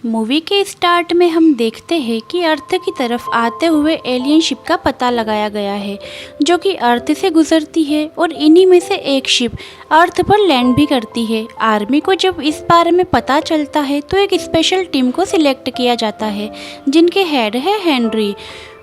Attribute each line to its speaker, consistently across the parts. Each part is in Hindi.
Speaker 1: मूवी के स्टार्ट में हम देखते हैं कि अर्थ की तरफ आते हुए एलियन शिप का पता लगाया गया है जो कि अर्थ से गुजरती है और इन्हीं में से एक शिप अर्थ पर लैंड भी करती है। आर्मी को जब इस बारे में पता चलता है तो एक स्पेशल टीम को सिलेक्ट किया जाता है जिनके हेड है हेनरी।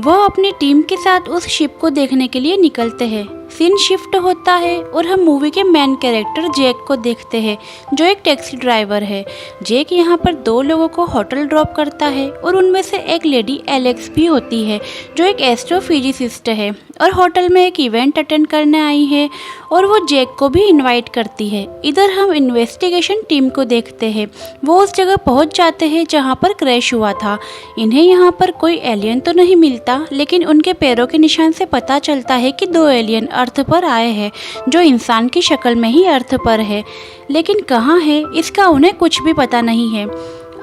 Speaker 1: वह अपनी टीम के साथ उस शिप को देखने के लिए निकलते हैं। सीन शिफ्ट होता है और हम मूवी के मेन कैरेक्टर जैक को देखते हैं जो एक टैक्सी ड्राइवर है। जैक यहाँ पर 2 लोगों को होटल ड्रॉप करता है और उनमें से एक लेडी एलेक्स भी होती है जो एक एस्ट्रोफिजिसिस्ट है और होटल में एक इवेंट अटेंड करने आई है और वो जैक को भी इनवाइट करती है। इधर हम इन्वेस्टिगेशन टीम को देखते हैं। वो उस जगह पहुँच जाते हैं जहाँ पर क्रैश हुआ था। इन्हें यहाँ पर कोई एलियन तो नहीं मिलता लेकिन उनके पैरों के निशान से पता चलता है कि 2 एलियन अर्थ पर आए हैं जो इंसान की शक्ल में ही अर्थ पर है, लेकिन कहाँ है इसका उन्हें कुछ भी पता नहीं है।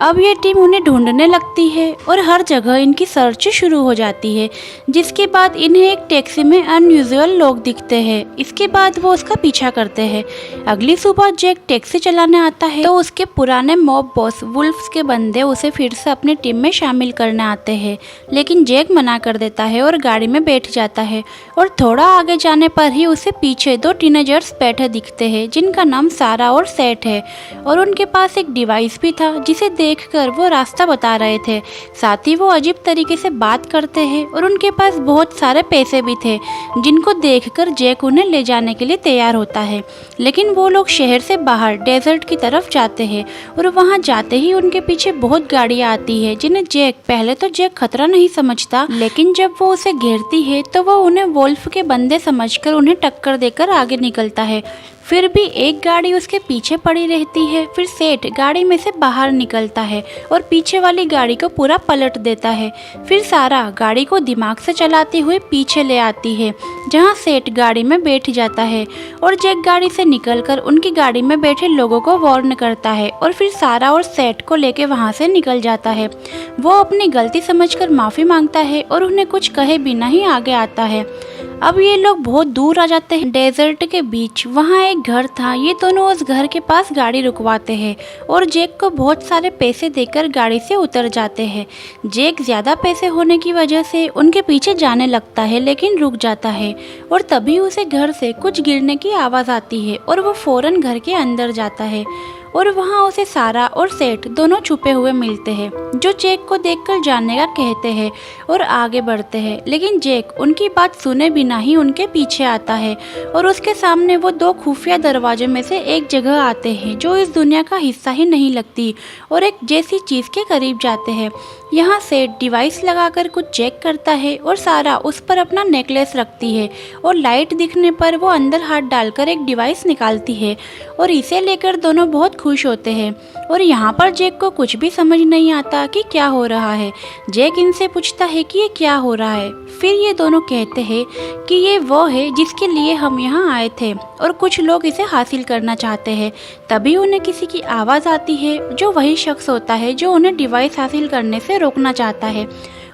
Speaker 1: अब ये टीम उन्हें ढूंढने लगती है और हर जगह इनकी सर्च शुरू हो जाती है, जिसके बाद इन्हें एक टैक्सी में अनयूजुअल लोग दिखते हैं। इसके बाद वो उसका पीछा करते हैं। अगली सुबह जैक टैक्सी चलाने आता है तो उसके पुराने मॉब बॉस वुल्फ्स के बंदे उसे फिर से अपनी टीम में शामिल करने आते हैं, लेकिन जैक मना कर देता है और गाड़ी में बैठ जाता है। और थोड़ा आगे जाने पर ही उसे पीछे 2 टीनेजर्स बैठे दिखते हैं जिनका नाम सारा और सेट है और उनके पास एक डिवाइस भी था जिसे देखकर वो रास्ता बता रहे थे। साथ ही वो अजीब तरीके से बात करते हैं और उनके पास बहुत सारे पैसे भी थे जिनको देखकर जैक उन्हें ले जाने के लिए तैयार होता है। लेकिन वो लोग शहर से बाहर डेजर्ट की तरफ जाते हैं और वहां जाते ही उनके पीछे बहुत गाड़ियां आती है जिन्हें पहले तो जैक खतरा नहीं समझता, लेकिन जब वो उसे घेरती है तो वो उन्हें वोल्फ के बंदे समझकर उन्हें टक्कर देकर आगे निकलता है। फिर भी एक गाड़ी उसके पीछे पड़ी रहती है। फिर सेठ गाड़ी में से बाहर निकलता है और पीछे वाली गाड़ी को पूरा पलट देता है। फिर सारा गाड़ी को दिमाग से चलाते हुए पीछे ले आती है जहां सेठ गाड़ी में बैठ जाता है और जैक गाड़ी से निकलकर उनकी गाड़ी में बैठे लोगों को वार्न करता है और फिर सारा और सेठ को लेके वहां से निकल जाता है। वो अपनी गलती समझकर माफ़ी मांगता है और उन्हें कुछ कहे बिना ही आगे आता है। अब ये लोग बहुत दूर आ जाते हैं डेजर्ट के बीच। वहाँ एक घर था। ये दोनों उस घर के पास गाड़ी रुकवाते हैं और जैक को बहुत सारे पैसे देकर गाड़ी से उतर जाते हैं। जैक ज़्यादा पैसे होने की वजह से उनके पीछे जाने लगता है लेकिन रुक जाता है और तभी उसे घर से कुछ गिरने की आवाज़ आती है और वो फौरन घर के अंदर जाता है और वहाँ उसे सारा और सेठ दोनों छुपे हुए मिलते हैं जो जैक को देखकर जानने का कहते हैं और आगे बढ़ते हैं। लेकिन जैक उनकी बात सुने बिना ही उनके पीछे आता है और उसके सामने वो 2 खुफिया दरवाजे में से एक जगह आते हैं जो इस दुनिया का हिस्सा ही नहीं लगती और एक जैसी चीज़ के करीब जाते हैं। यहाँ सेठ डिवाइस लगाकर कुछ चेक करता है और सारा उस पर अपना नेकलेस रखती है और लाइट दिखने पर वो अंदर हाथ डालकर एक डिवाइस निकालती है और इसे लेकर दोनों बहुत खुश होते हैं। और यहाँ पर जैक को कुछ भी समझ नहीं आता कि क्या हो रहा है। जैक इनसे पूछता है कि ये क्या हो रहा है। फिर ये दोनों कहते हैं कि ये वो है जिसके लिए हम यहाँ आए थे और कुछ लोग इसे हासिल करना चाहते हैं। तभी उन्हें किसी की आवाज़ आती है जो वही शख्स होता है जो उन्हें डिवाइस हासिल करने से रोकना चाहता है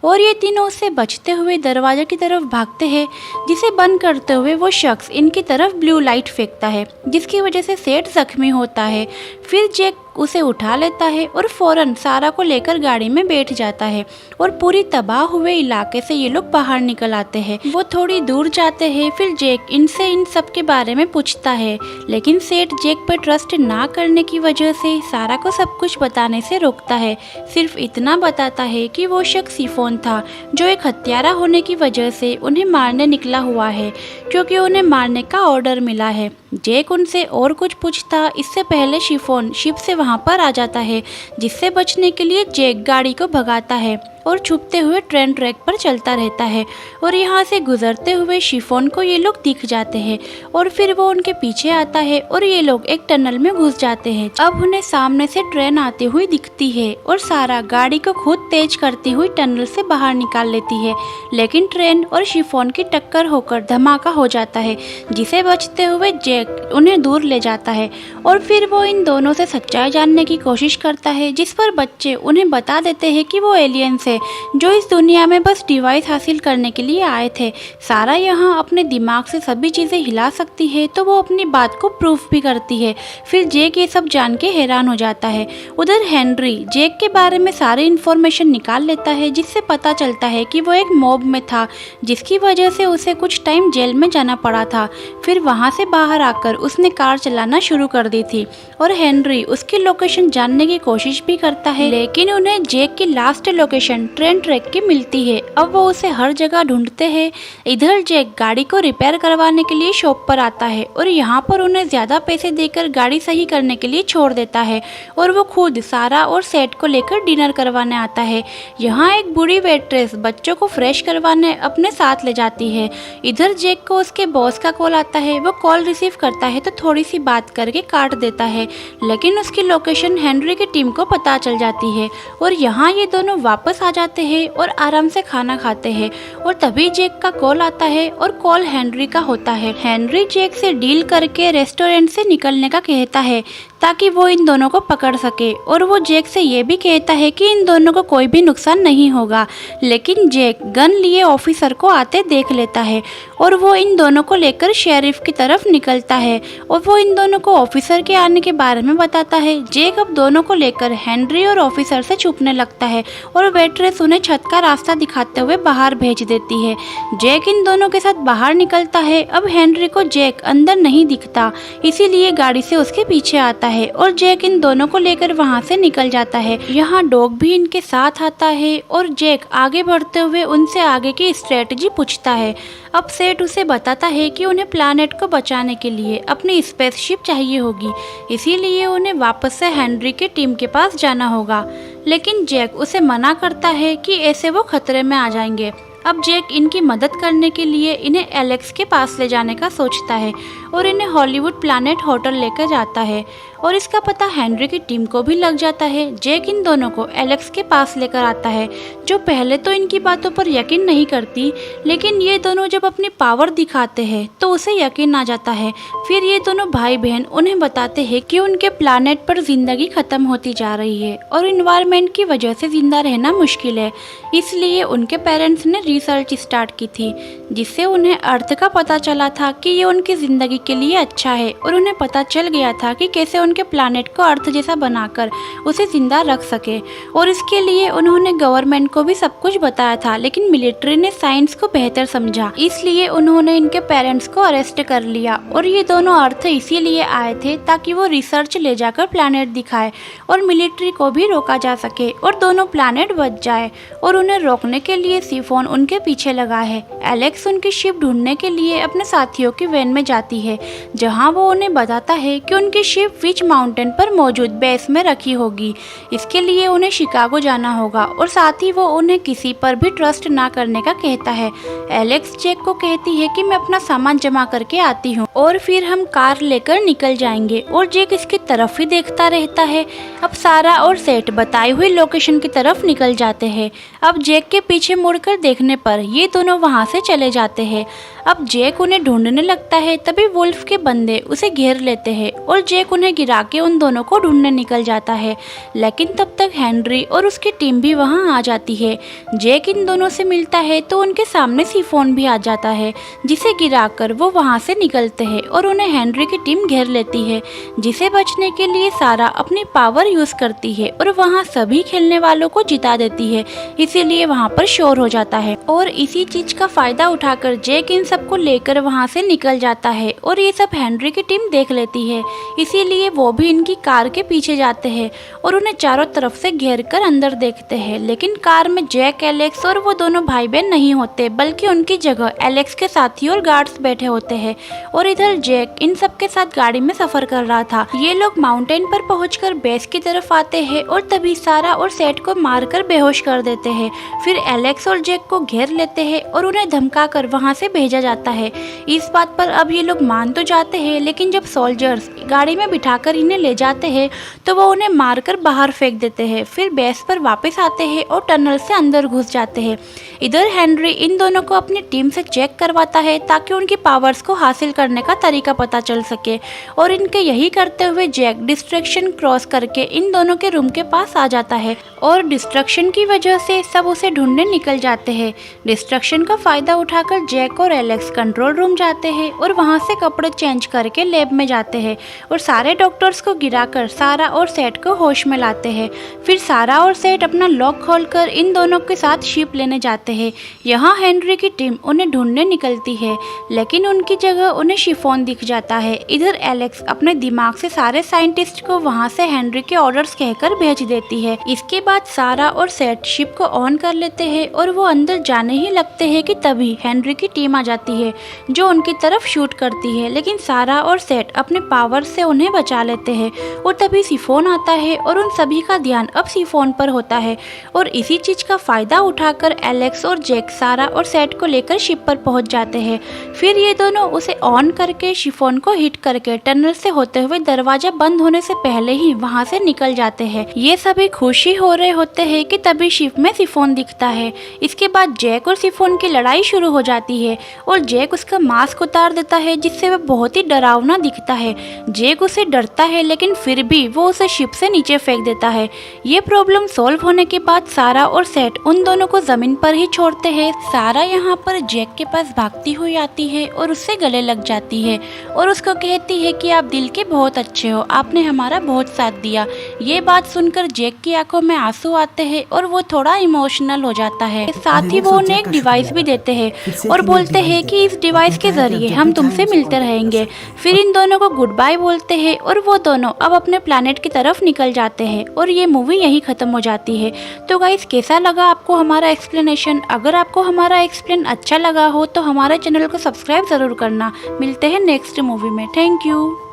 Speaker 1: और ये तीनों उससे बचते हुए दरवाजे की तरफ भागते हैं, जिसे बंद करते हुए वो शख्स इनकी तरफ ब्लू लाइट फेंकता है जिसकी वजह से सेठ जख्मी होता है। फिर जैक उसे उठा लेता है और फौरन सारा को लेकर गाड़ी में बैठ जाता है और पूरी तबाह हुए इलाके से ये लोग बाहर निकल आते हैं। वो थोड़ी दूर जाते हैं। फिर जैक इनसे इन सब के बारे में पूछता है, लेकिन सेठ जैक पर ट्रस्ट ना करने की वजह से सारा को सब कुछ बताने से रोकता है। सिर्फ इतना बताता है कि वो शख्स शिफॉन था जो एक हत्यारा होने की वजह से उन्हें मारने निकला हुआ है क्योंकि उन्हें मारने का ऑर्डर मिला है। जैक उनसे और कुछ पूछता इससे पहले शिफॉन शिप से वहां पर आ जाता है, जिससे बचने के लिए जैक गाड़ी को भगाता है और छुपते हुए ट्रेन ट्रैक पर चलता रहता है और यहाँ से गुजरते हुए शिफॉन को ये लोग दिख जाते हैं और फिर वो उनके पीछे आता है और ये लोग एक टनल में घुस जाते हैं। अब उन्हें सामने से ट्रेन आती हुई दिखती है और सारा गाड़ी को खुद तेज करती हुई टनल से बाहर निकाल लेती है, लेकिन ट्रेन और शिफॉन की टक्कर होकर धमाका हो जाता है जिसे बचते हुए जैक उन्हें दूर ले जाता है और फिर वो इन दोनों से सच्चाई जानने की कोशिश करता है, जिस पर बच्चे उन्हें बता देते हैं कि वो एलियंस है से, जो इस दुनिया में बस डिवाइस हासिल करने के लिए आए थे। सारा यहाँ अपने दिमाग से सभी चीज़ें हिला सकती है तो वो अपनी बात को प्रूफ भी करती है। फिर जेक ये सब जान के हैरान हो जाता है। उधर हेनरी जेक के बारे में सारी इन्फॉर्मेशन निकाल लेता है, जिससे पता चलता है कि वो एक मॉब में था, जिसकी वजह से उसे कुछ टाइम जेल में जाना पड़ा था। फिर वहाँ से बाहर आकर उसने कार चलाना शुरू कर दी थी और हेनरी उसकी लोकेशन जानने की कोशिश भी करता है, लेकिन उन्हें जेक की लास्ट लोकेशन ट्रेन ट्रैक की मिलती है। अब वो उसे हर जगह ढूंढते हैं। इधर जेक गाड़ी को रिपेयर करवाने के लिए शॉप पर आता है और यहाँ पर उन्हें ज्यादा पैसे देकर गाड़ी सही करने के लिए छोड़ देता है और वो खुद सारा और सेट को लेकर डिनर करवाने आता है। यहाँ एक बूढ़ी वेट्रेस बच्चों को फ्रेश करवाने अपने साथ ले जाती है। इधर जेक को उसके बॉस का कॉल आता है। वो कॉल रिसीव करता है तो थोड़ी सी बात करके काट देता है, लेकिन उसकी लोकेशन हेनरी की टीम को पता चल जाती है और यहाँ ये दोनों वापस आ जाते हैं और आराम से खाना खाते हैं। और तभी जेक का कॉल आता है और कॉल हेनरी का होता है। हेनरी जेक से डील करके रेस्टोरेंट से निकलने का कहता है ताकि वो इन दोनों को पकड़ सके, और वो जेक से ये भी कहता है कि इन दोनों को कोई भी नुकसान नहीं होगा। लेकिन जेक गन लिए ऑफिसर को आते देख लेता है और वो इन दोनों को लेकर शेरिफ की तरफ निकलता है और वो इन दोनों को ऑफिसर के आने के बारे में बताता है। जेक अब दोनों को लेकर हेनरी और ऑफिसर से छुपने लगता है और वेट्रेस उन्हें छत का रास्ता दिखाते हुए बाहर भेज देती है। जेक इन दोनों के साथ बाहर निकलता है। अब हेनरी को जेक अंदर नहीं दिखता, इसीलिए गाड़ी से उसके पीछे आता है और जेक इन दोनों को लेकर वहां से निकल जाता है। यहाँ डॉग भी इनके साथ आता है और जेक आगे बढ़ते हुए उनसे आगे की स्ट्रेटजी पूछता है। अब सेट उसे बताता है कि उन्हें प्लैनेट को बचाने के लिए अपनी स्पेसशिप चाहिए होगी, इसीलिए उन्हें वापस से हेनरी की टीम के पास जाना होगा। लेकिन जेक उसे मना करता है कि ऐसे वो खतरे में आ जाएंगे। अब जेक इनकी मदद करने के लिए इन्हें एलेक्स के पास ले जाने का सोचता है और इन्हें हॉलीवुड प्लैनेट होटल लेकर जाता है और इसका पता हेनरी की टीम को भी लग जाता है। जेक इन दोनों को एलेक्स के पास लेकर आता है, जो पहले तो इनकी बातों पर यकीन नहीं करती, लेकिन ये दोनों जब अपनी पावर दिखाते हैं तो उसे यकीन आ जाता है। फिर ये दोनों भाई बहन उन्हें बताते हैं कि उनके प्लैनेट पर जिंदगी खत्म होती जा रही है और इन्वायरमेंट की वजह से जिंदा रहना मुश्किल है, इसलिए उनके पेरेंट्स ने रिसर्च स्टार्ट की थी, जिससे उन्हें अर्थ का पता चला था कि ये उनकी जिंदगी के लिए अच्छा है और उन्हें पता चल गया था कि कैसे उनके प्लैनेट को अर्थ जैसा बनाकर उसे जिंदा रख सके। और इसके लिए उन्होंने गवर्नमेंट को भी सब कुछ बताया था, लेकिन मिलिट्री ने साइंस को बेहतर समझा, इसलिए उन्होंने इनके पेरेंट्स को अरेस्ट कर लिया। और ये दोनों अर्थ इसीलिए आए थे ताकि वो रिसर्च ले जाकर प्लैनेट दिखाए और मिलिट्री को भी रोका जा सके और दोनों प्लैनेट बच जाए। और उन्हें रोकने के लिए सिफोन उनके पीछे लगा है। एलेक्स उनकी शिप ढूंढने के लिए अपने साथियों की वैन में जाती है, जहां वो उन्हें बताता है कि उनकी शिप विच माउंटेन पर मौजूद बेस में रखी होगी। इसके लिए उन्हें शिकागो जाना होगा और साथ ही वो उन्हें किसी पर भी ट्रस्ट ना करने का कहता है। एलेक्स जेक को कहती है कि मैं अपना सामान जमा करके आती हूँ और फिर हम कार लेकर निकल जाएंगे, और जेक इसकी तरफ ही देखता रहता है। अब सारा और सेट बताई हुई लोकेशन की तरफ निकल जाते हैं। अब जेक के पीछे मुड़कर देखने पर ये दोनों वहां से चले जाते हैं। अब जेक उन्हें ढूंढने लगता है, तभी वुल्फ के बंदे उसे घेर लेते हैं और जेक उन्हें गिरा के उन दोनों को ढूंढने निकल जाता है। लेकिन तब तक हेनरी और उसकी टीम भी वहां आ जाती है। जेक इन दोनों से मिलता है तो उनके सामने सिफोन भी आ जाता है, जिसे गिराकर वो वहां से निकलते हैं और उन्हें हेनरी की टीम घेर लेती है, जिसे बचने के लिए सारा अपनी पावर यूज करती है और वहां सभी खेलने वालों को जिता देती है, इसीलिए वहां पर शोर हो जाता है। और इसी चीज का फायदा उठाकर जेक इन सबको लेकर वहां से निकल जाता है और ये सब हेनरी की टीम देख लेती है, इसीलिए वो भी इनकी कार के पीछे जाते हैं और उन्हें चारों तरफ से घेर कर अंदर देखते हैं। लेकिन कार में जेक, एलेक्स और वो दोनों भाई बहन नहीं होते, बल्कि उनकी जगह एलेक्स के साथी और गार्ड्स बैठे होते हैं। और इधर जेक इन सब के साथ गाड़ी में सफर कर रहा था। ये लोग माउंटेन पर पहुंचकर बेस की तरफ आते हैं और तभी सारा और सेट को मारकर बेहोश कर देते हैं। फिर एलेक्स और जेक को घेर लेते हैं और उन्हें धमकाकर वहां से भेजा जाता है। इस बात पर अब ये लोग मान तो जाते हैं, लेकिन जब सोल्जर्स गाड़ी में बिठाकर इन्हें ले जाते हैं तो वो उन्हें मारकर बाहर फेंक देते हैं। फिर बेस पर वापस आते हैं और टनल से अंदर घुस जाते हैं। इधर हेनरी इन दोनों को अपनी टीम से चेक करवाता है ताकि उनकी पावर्स को हासिल करने का तरीका पता चल सके, और इनके यही करते हुए जेक डिस्ट्रैक्शन क्रॉस करके इन दोनों के रूम उनके पास आ जाता है और डिस्ट्रक्शन की वजह से सब उसे ढूंढने निकल जाते हैं। डिस्ट्रक्शन का फायदा उठाकर जैक और एलेक्स कंट्रोल रूम जाते हैं और वहां से कपड़े चेंज करके लैब में जाते हैं और सारे डॉक्टर्स को गिराकर सारा और सेट को होश में लाते हैं। फिर सारा और सेट अपना लॉक खोलकर इन दोनों के साथ शिप लेने जाते हैं। यहाँ हेनरी की टीम उन्हें ढूंढने निकलती है, लेकिन उनकी जगह उन्हें शिफॉन दिख जाता है। इधर एलेक्स अपने दिमाग से सारे साइंटिस्ट को वहाँ से हेनरी के ऑर्डर्स कहकर भेज देती है। इसके बाद सारा और सेट शिप को ऑन कर लेते हैं और वो अंदर जाने ही लगते हैं कि तभी हेनरी की टीम आ जाती है जो उनकी तरफ शूट करती है, लेकिन सारा और सेट अपने पावर से उन्हें बचा लेते हैं और तभी शिफॉन आता है और उन सभी का ध्यान अब शिफॉन पर होता है और इसी चीज का फायदा उठाकर एलेक्स और जैक सारा और सेट को लेकर शिप पर पहुंच जाते हैं। फिर ये दोनों उसे ऑन करके शिफॉन को हिट करके टनल से होते हुए दरवाजा बंद होने से पहले ही वहां से निकल जाते हैं। ये सभी खुशी हो रहे होते हैं कि तभी शिप में शिफॉन दिखता है। इसके बाद जैक और शिफॉन की लड़ाई शुरू हो जाती है और जैक उसका मास्क उतार देता है जिससे वह बहुत ही डरावना दिखता है। जैक उसे डरता है लेकिन फिर भी वो उसे शिप से नीचे फेंक देता है। ये प्रॉब्लम सॉल्व होने के बाद सारा और सेट उन दोनों को जमीन पर ही छोड़ते हैं। सारा यहाँ पर जैक के पास भागती हुई आती है और उससे गले लग जाती है और उसको कहती है कि आप दिल के बहुत अच्छे हो, आपने हमारा बहुत साथ दिया। ये बात सुनकर जैक की आंखों में आंसू आते हैं और वो थोड़ा इमोशनल हो जाता है। साथ ही वो उन्हें एक डिवाइस भी देते हैं और बोलते हैं कि इस डिवाइस के जरिए हम तुमसे मिलते रहेंगे। फिर इन दोनों को गुड बाय बोलते हैं और वो दोनों अब अपने प्लैनेट की तरफ निकल जाते हैं और ये मूवी यहीं खत्म हो जाती है। तो गाइस, कैसा लगा आपको हमारा एक्सप्लेनेशन? अगर आपको हमारा एक्सप्लेन अच्छा लगा हो तो हमारे चैनल को सब्सक्राइब जरूर करना। मिलते हैं नेक्स्ट मूवी में। Thank you.